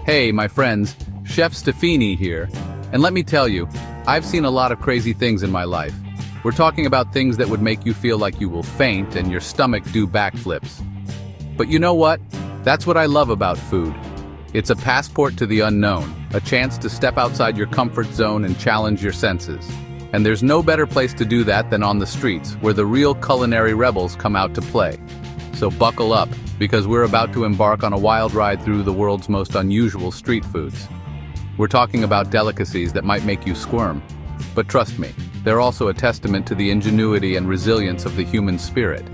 Hey, my friends, Chef Stifini here. And let me tell you, I've seen a lot of crazy things in my life. We're talking about things that would make you feel like you will faint and your stomach do backflips. But you know what? That's what I love about food. It's a passport to the unknown, a chance to step outside your comfort zone and challenge your senses. And there's no better place to do that than on the streets, where the real culinary rebels come out to play. So buckle up, because we're about to embark on a wild ride through the world's most unusual street foods. We're talking about delicacies that might make you squirm. But trust me, they're also a testament to the ingenuity and resilience of the human spirit.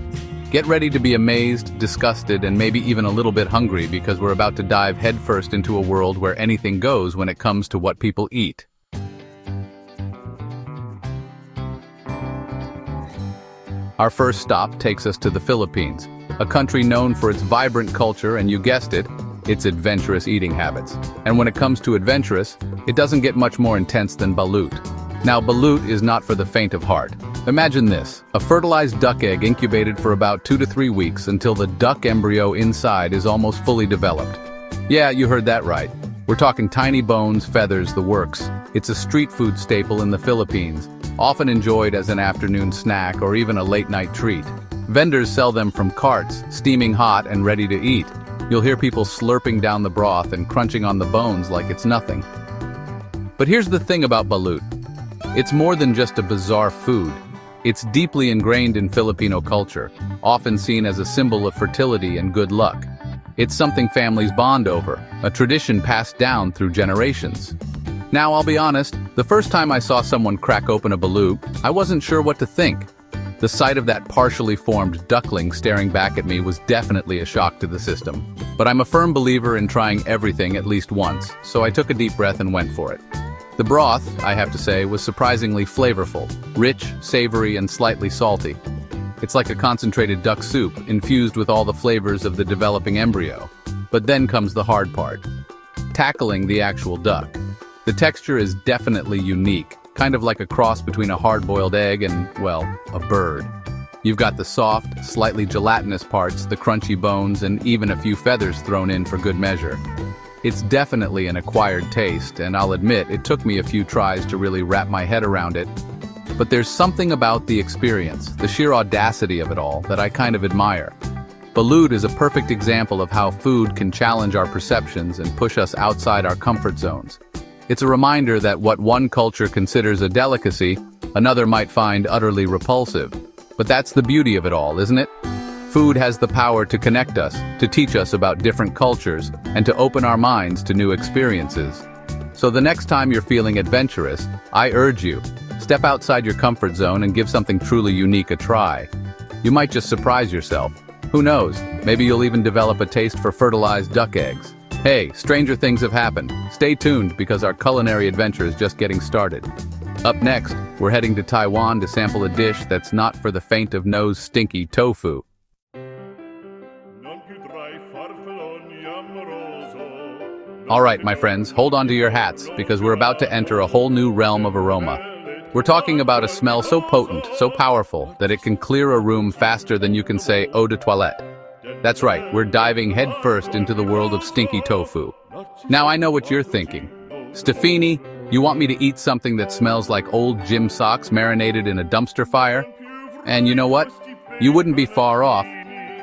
Get ready to be amazed, disgusted, and maybe even a little bit hungry, because we're about to dive headfirst into a world where anything goes when it comes to what people eat. Our first stop takes us to the Philippines, a country known for its vibrant culture and, you guessed it, its adventurous eating habits. And when it comes to adventurous, it doesn't get much more intense than balut. Now, balut is not for the faint of heart. Imagine this, a fertilized duck egg incubated for about 2 to 3 weeks until the duck embryo inside is almost fully developed. Yeah, you heard that right. We're talking tiny bones, feathers, the works. It's a street food staple in the Philippines, often enjoyed as an afternoon snack or even a late-night treat. Vendors sell them from carts, steaming hot and ready to eat. You'll hear people slurping down the broth and crunching on the bones like it's nothing. But here's the thing about balut. It's more than just a bizarre food. It's deeply ingrained in Filipino culture, often seen as a symbol of fertility and good luck. It's something families bond over, a tradition passed down through generations. Now, I'll be honest, the first time I saw someone crack open a balut, I wasn't sure what to think. The sight of that partially formed duckling staring back at me was definitely a shock to the system. But I'm a firm believer in trying everything at least once, so I took a deep breath and went for it. The broth, I have to say, was surprisingly flavorful, rich, savory, and slightly salty. It's like a concentrated duck soup, infused with all the flavors of the developing embryo. But then comes the hard part: tackling the actual duck. The texture is definitely unique, kind of like a cross between a hard-boiled egg and, well, a bird. You've got the soft, slightly gelatinous parts, the crunchy bones, and even a few feathers thrown in for good measure. It's definitely an acquired taste, and I'll admit it took me a few tries to really wrap my head around it. But there's something about the experience, the sheer audacity of it all, that I kind of admire. Balut is a perfect example of how food can challenge our perceptions and push us outside our comfort zones. It's a reminder that what one culture considers a delicacy, another might find utterly repulsive. But that's the beauty of it all, isn't it? Food has the power to connect us, to teach us about different cultures, and to open our minds to new experiences. So the next time you're feeling adventurous, I urge you, step outside your comfort zone and give something truly unique a try. You might just surprise yourself. Who knows, maybe you'll even develop a taste for fertilized duck eggs. Hey, stranger things have happened. Stay tuned, because our culinary adventure is just getting started. Up next, we're heading to Taiwan to sample a dish that's not for the faint of nose: stinky tofu. Alright, my friends, hold on to your hats, because we're about to enter a whole new realm of aroma. We're talking about a smell so potent, so powerful, that it can clear a room faster than you can say eau de toilette. That's right, we're diving headfirst into the world of stinky tofu. Now I know what you're thinking. Stifini, you want me to eat something that smells like old gym socks marinated in a dumpster fire? And you know what? You wouldn't be far off.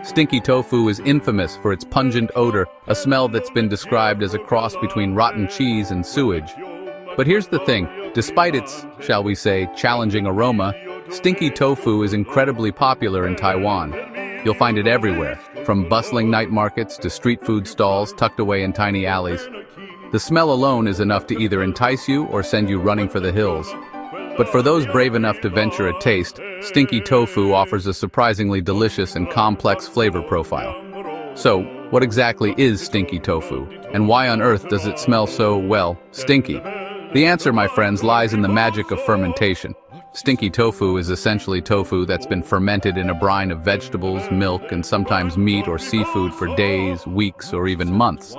Stinky tofu is infamous for its pungent odor, a smell that's been described as a cross between rotten cheese and sewage. But here's the thing, despite its, shall we say, challenging aroma, stinky tofu is incredibly popular in Taiwan. You'll find it everywhere, from bustling night markets to street food stalls tucked away in tiny alleys. The smell alone is enough to either entice you or send you running for the hills. But for those brave enough to venture a taste, stinky tofu offers a surprisingly delicious and complex flavor profile. So, what exactly is stinky tofu? And why on earth does it smell so, well, stinky? The answer, my friends, lies in the magic of fermentation. Stinky tofu is essentially tofu that's been fermented in a brine of vegetables, milk, and sometimes meat or seafood for days, weeks, or even months.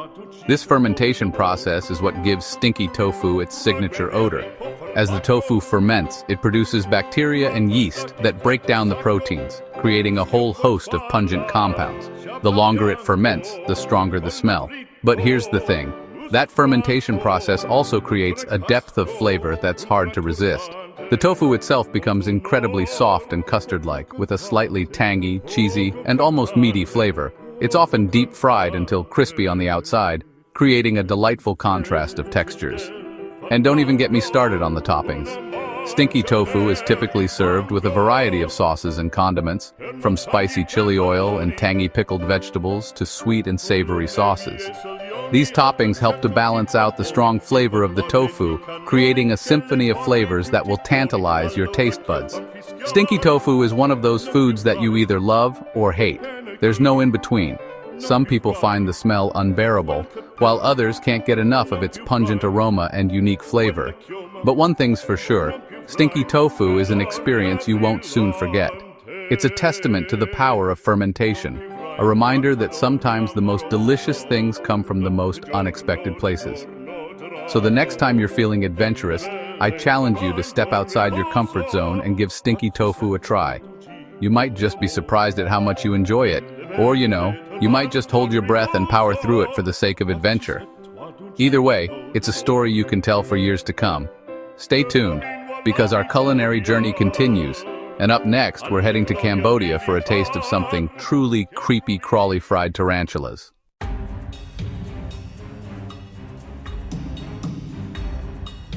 This fermentation process is what gives stinky tofu its signature odor. As the tofu ferments, it produces bacteria and yeast that break down the proteins, creating a whole host of pungent compounds. The longer it ferments, the stronger the smell. But here's the thing. That fermentation process also creates a depth of flavor that's hard to resist. The tofu itself becomes incredibly soft and custard-like, with a slightly tangy, cheesy, and almost meaty flavor. It's often deep-fried until crispy on the outside, creating a delightful contrast of textures. And don't even get me started on the toppings. Stinky tofu is typically served with a variety of sauces and condiments, from spicy chili oil and tangy pickled vegetables to sweet and savory sauces. These toppings help to balance out the strong flavor of the tofu, creating a symphony of flavors that will tantalize your taste buds. Stinky tofu is one of those foods that you either love or hate. There's no in-between. Some people find the smell unbearable, while others can't get enough of its pungent aroma and unique flavor. But one thing's for sure, stinky tofu is an experience you won't soon forget. It's a testament to the power of fermentation, a reminder that sometimes the most delicious things come from the most unexpected places. So the next time you're feeling adventurous, I challenge you to step outside your comfort zone and give stinky tofu a try. You might just be surprised at how much you enjoy it, or you might just hold your breath and power through it for the sake of adventure. Either way, it's a story you can tell for years to come. Stay tuned, because our culinary journey continues, and up next we're heading to Cambodia for a taste of something truly creepy crawly fried tarantulas.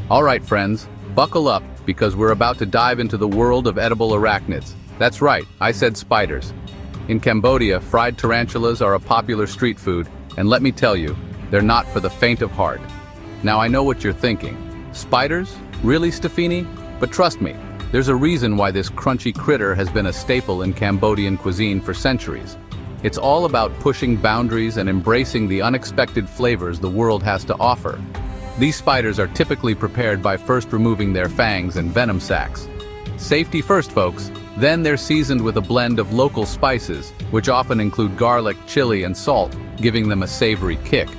Alright friends, buckle up because we're about to dive into the world of edible arachnids. That's right, I said spiders. In Cambodia, fried tarantulas are a popular street food, and let me tell you, they're not for the faint of heart. Now I know what you're thinking. Spiders? Really, Stifini? But trust me, there's a reason why this crunchy critter has been a staple in Cambodian cuisine for centuries. It's all about pushing boundaries and embracing the unexpected flavors the world has to offer. These spiders are typically prepared by first removing their fangs and venom sacs. Safety first, folks. Then they're seasoned with a blend of local spices, which often include garlic, chili, and salt, giving them a savory kick.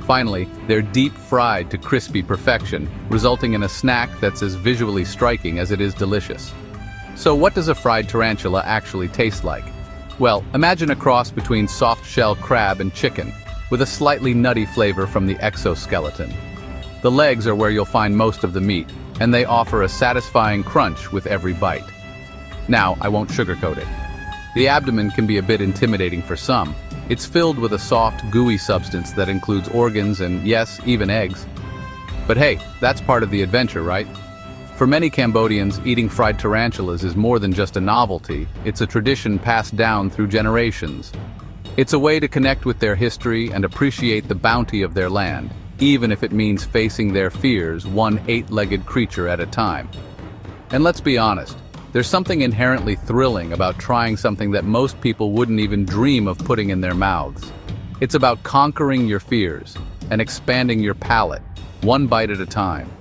Finally, they're deep-fried to crispy perfection, resulting in a snack that's as visually striking as it is delicious. So what does a fried tarantula actually taste like? Well, imagine a cross between soft-shell crab and chicken, with a slightly nutty flavor from the exoskeleton. The legs are where you'll find most of the meat, and they offer a satisfying crunch with every bite. Now, I won't sugarcoat it. The abdomen can be a bit intimidating for some. It's filled with a soft, gooey substance that includes organs and, yes, even eggs. But hey, that's part of the adventure, right? For many Cambodians, eating fried tarantulas is more than just a novelty. It's a tradition passed down through generations. It's a way to connect with their history and appreciate the bounty of their land, even if it means facing their fears one eight-legged creature at a time. And let's be honest, there's something inherently thrilling about trying something that most people wouldn't even dream of putting in their mouths. It's about conquering your fears and expanding your palate, one bite at a time.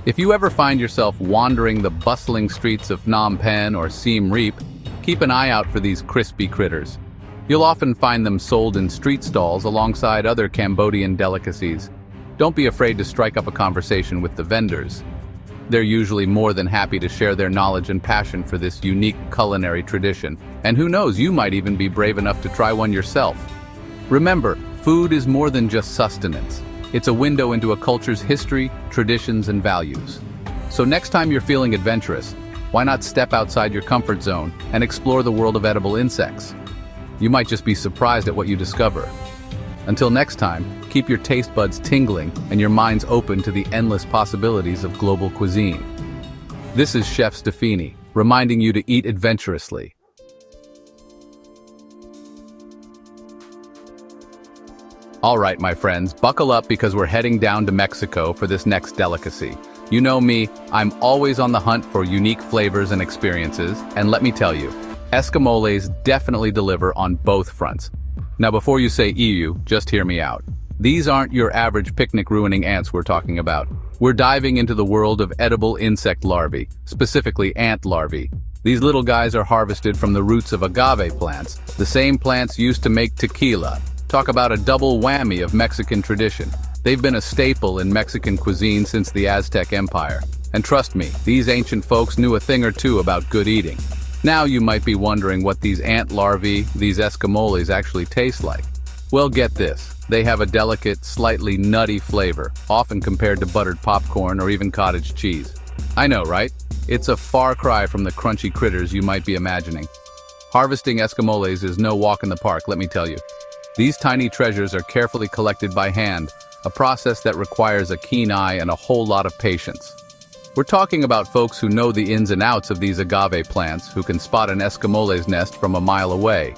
If you ever find yourself wandering the bustling streets of Phnom Penh or Siem Reap, keep an eye out for these crispy critters. You'll often find them sold in street stalls alongside other Cambodian delicacies. Don't be afraid to strike up a conversation with the vendors. They're usually more than happy to share their knowledge and passion for this unique culinary tradition. And who knows, you might even be brave enough to try one yourself. Remember, food is more than just sustenance. It's a window into a culture's history, traditions, and values. So next time you're feeling adventurous, why not step outside your comfort zone and explore the world of edible insects? You might just be surprised at what you discover. Until next time, keep your taste buds tingling and your minds open to the endless possibilities of global cuisine. This is Chef Stifini, reminding you to eat adventurously. All right, my friends, buckle up because we're heading down to Mexico for this next delicacy. You know me, I'm always on the hunt for unique flavors and experiences, and let me tell you, escamoles definitely deliver on both fronts. Now before you say EU, just hear me out. These aren't your average picnic-ruining ants we're talking about. We're diving into the world of edible insect larvae, specifically ant larvae. These little guys are harvested from the roots of agave plants, the same plants used to make tequila. Talk about a double whammy of Mexican tradition. They've been a staple in Mexican cuisine since the Aztec Empire. And trust me, these ancient folks knew a thing or two about good eating. Now you might be wondering what these ant larvae, these escamoles, actually taste like. Well, get this. They have a delicate, slightly nutty flavor, often compared to buttered popcorn or even cottage cheese. I know, right? It's a far cry from the crunchy critters you might be imagining. Harvesting escamoles is no walk in the park, let me tell you. These tiny treasures are carefully collected by hand, a process that requires a keen eye and a whole lot of patience. We're talking about folks who know the ins and outs of these agave plants, who can spot an escamole's nest from a mile away.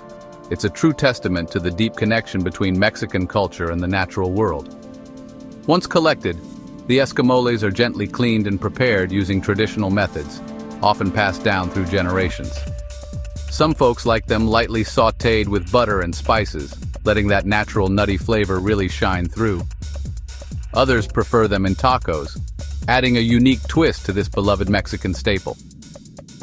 It's a true testament to the deep connection between Mexican culture and the natural world. Once collected, the escamoles are gently cleaned and prepared using traditional methods, often passed down through generations. Some folks like them lightly sautéed with butter and spices, letting that natural nutty flavor really shine through. Others prefer them in tacos, adding a unique twist to this beloved Mexican staple.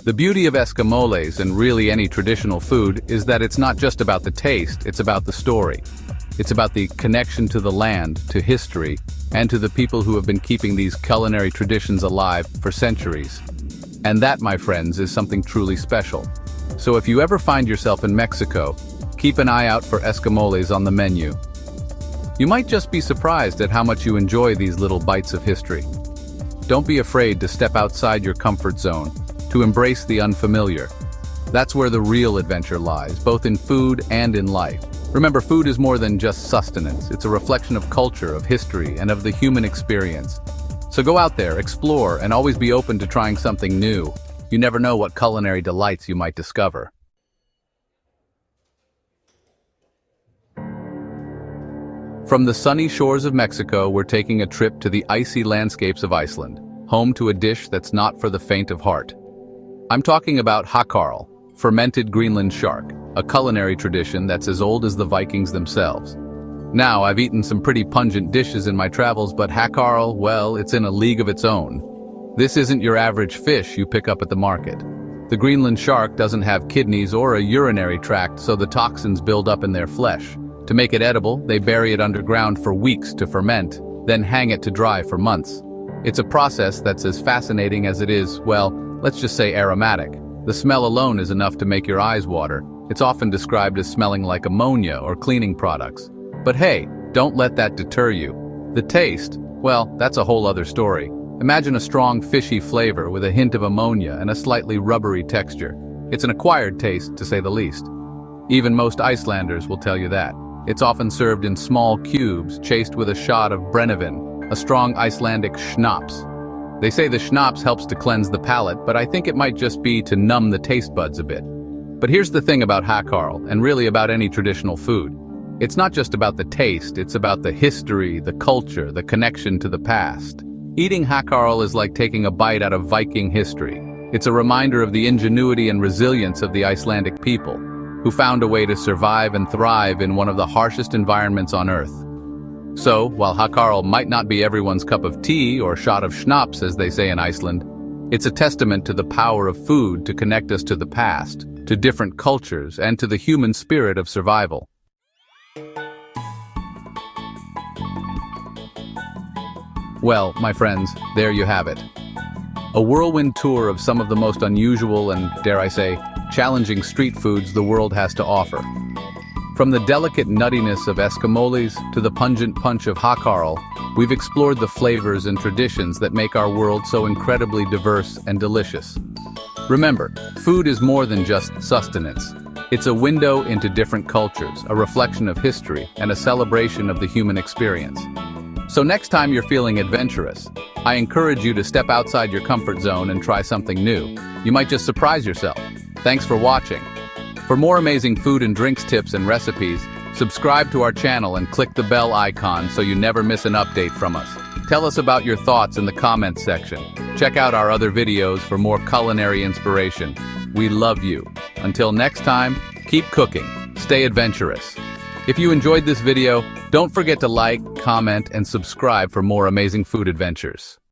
The beauty of escamoles, and really any traditional food, is that it's not just about the taste, it's about the story. It's about the connection to the land, to history, and to the people who have been keeping these culinary traditions alive for centuries. And that, my friends, is something truly special. So if you ever find yourself in Mexico, keep an eye out for escamoles on the menu. You might just be surprised at how much you enjoy these little bites of history. Don't be afraid to step outside your comfort zone, to embrace the unfamiliar. That's where the real adventure lies, both in food and in life. Remember, food is more than just sustenance. It's a reflection of culture, of history, and of the human experience. So go out there, explore, and always be open to trying something new. You never know what culinary delights you might discover. From the sunny shores of Mexico, we're taking a trip to the icy landscapes of Iceland, home to a dish that's not for the faint of heart. I'm talking about hakarl, fermented Greenland shark, a culinary tradition that's as old as the Vikings themselves. Now, I've eaten some pretty pungent dishes in my travels, but hakarl, well, it's in a league of its own. This isn't your average fish you pick up at the market. The Greenland shark doesn't have kidneys or a urinary tract, so the toxins build up in their flesh. To make it edible, they bury it underground for weeks to ferment, then hang it to dry for months. It's a process that's as fascinating as it is, well, let's just say aromatic. The smell alone is enough to make your eyes water. It's often described as smelling like ammonia or cleaning products. But hey, don't let that deter you. The taste, well, that's a whole other story. Imagine a strong fishy flavor with a hint of ammonia and a slightly rubbery texture. It's an acquired taste, to say the least. Even most Icelanders will tell you that. It's often served in small cubes, chased with a shot of brennivin, a strong Icelandic schnapps. They say the schnapps helps to cleanse the palate, but I think it might just be to numb the taste buds a bit. But here's the thing about hakarl, and really about any traditional food. It's not just about the taste, it's about the history, the culture, the connection to the past. Eating hakarl is like taking a bite out of Viking history. It's a reminder of the ingenuity and resilience of the Icelandic people, who found a way to survive and thrive in one of the harshest environments on Earth. So, while hakarl might not be everyone's cup of tea or shot of schnapps, as they say in Iceland, it's a testament to the power of food to connect us to the past, to different cultures, and to the human spirit of survival. Well, my friends, there you have it. A whirlwind tour of some of the most unusual and, dare I say, challenging street foods the world has to offer. From the delicate nuttiness of escamoles to the pungent punch of hakarl, we've explored the flavors and traditions that make our world so incredibly diverse and delicious. Remember, food is more than just sustenance. It's a window into different cultures, a reflection of history, and a celebration of the human experience. So next time you're feeling adventurous, I encourage you to step outside your comfort zone and try something new. You might just surprise yourself. Thanks for watching. For more amazing food and drinks tips and recipes, subscribe to our channel and click the bell icon so you never miss an update from us. Tell us about your thoughts in the comments section. Check out our other videos for more culinary inspiration. We love you. Until next time, keep cooking, stay adventurous. If you enjoyed this video, don't forget to like, comment, and subscribe for more amazing food adventures.